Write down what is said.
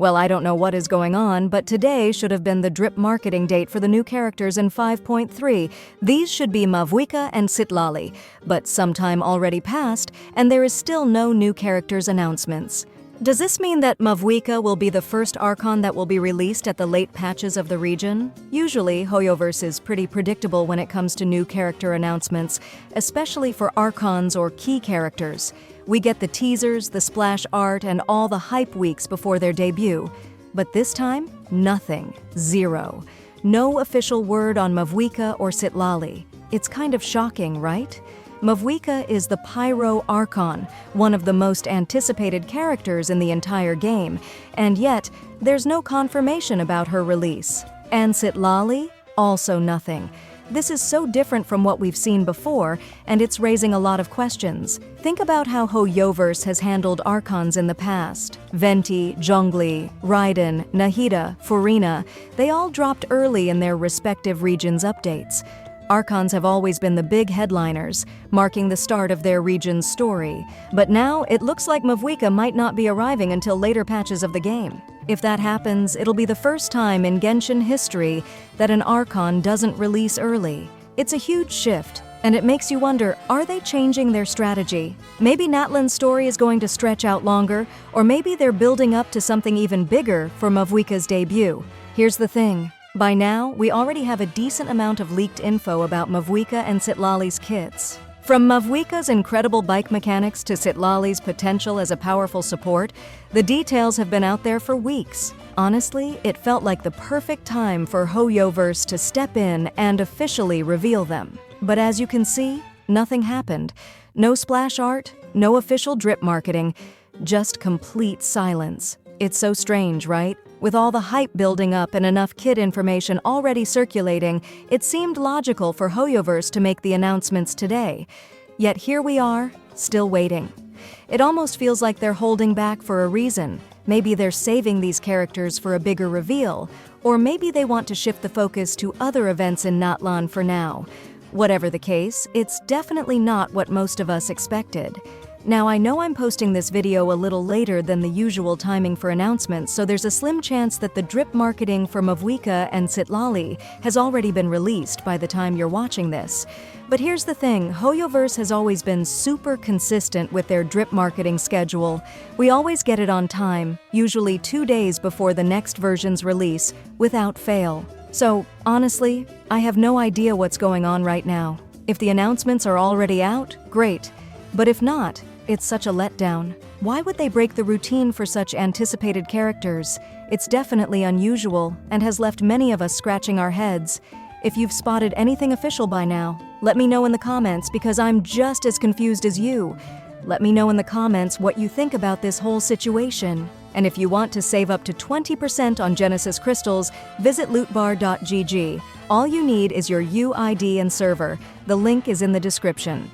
Well, I don't know what is going on, but today should have been the drip marketing date for the new characters in 5.3. These should be Mavuika and Citlali, but some time already passed, and there is still no new characters announcements. Does this mean that Mavuika will be the first Archon that will be released at the late patches of the region? Usually, Hoyoverse is pretty predictable when it comes to new character announcements, especially for Archons or key characters. We get the teasers, the splash art, and all the hype weeks before their debut. But this time, nothing. Zero. No official word on Mavuika or Citlali. It's kind of shocking, right? Mavuika is the Pyro Archon, one of the most anticipated characters in the entire game, and yet, there's no confirmation about her release. And Citlali? Also nothing. This is so different from what we've seen before, and it's raising a lot of questions. Think about how Hoyoverse has handled Archons in the past. Venti, Zhongli, Raiden, Nahida, Furina, they all dropped early in their respective regions' updates. Archons have always been the big headliners, marking the start of their region's story. But now, it looks like Mavuika might not be arriving until later patches of the game. If that happens, it'll be the first time in Genshin history that an Archon doesn't release early. It's a huge shift, and it makes you wonder, are they changing their strategy? Maybe Natlan's story is going to stretch out longer, or maybe they're building up to something even bigger for Mavuika's debut. Here's the thing. By now, we already have a decent amount of leaked info about Mavuika and Citlali's kits. From Mavuika's incredible bike mechanics to Citlali's potential as a powerful support, the details have been out there for weeks. Honestly, it felt like the perfect time for Hoyoverse to step in and officially reveal them. But as you can see, nothing happened. No splash art, no official drip marketing, just complete silence. It's so strange, right? With all the hype building up and enough kit information already circulating, it seemed logical for Hoyoverse to make the announcements today. Yet here we are, still waiting. It almost feels like they're holding back for a reason. Maybe they're saving these characters for a bigger reveal, or maybe they want to shift the focus to other events in Natlan for now. Whatever the case, it's definitely not what most of us expected. Now, I know I'm posting this video a little later than the usual timing for announcements, so there's a slim chance that the drip marketing for Mavuika and Citlali has already been released by the time you're watching this. But here's the thing, Hoyoverse has always been super consistent with their drip marketing schedule. We always get it on time, usually 2 days before the next version's release, without fail. So, honestly, I have no idea what's going on right now. If the announcements are already out, great. But if not, it's such a letdown. Why would they break the routine for such anticipated characters? It's definitely unusual and has left many of us scratching our heads. If you've spotted anything official by now, let me know in the comments because I'm just as confused as you. Let me know in the comments what you think about this whole situation. And if you want to save up to 20% on Genesis crystals, visit lootbar.gg. All you need is your UID and server. The link is in the description.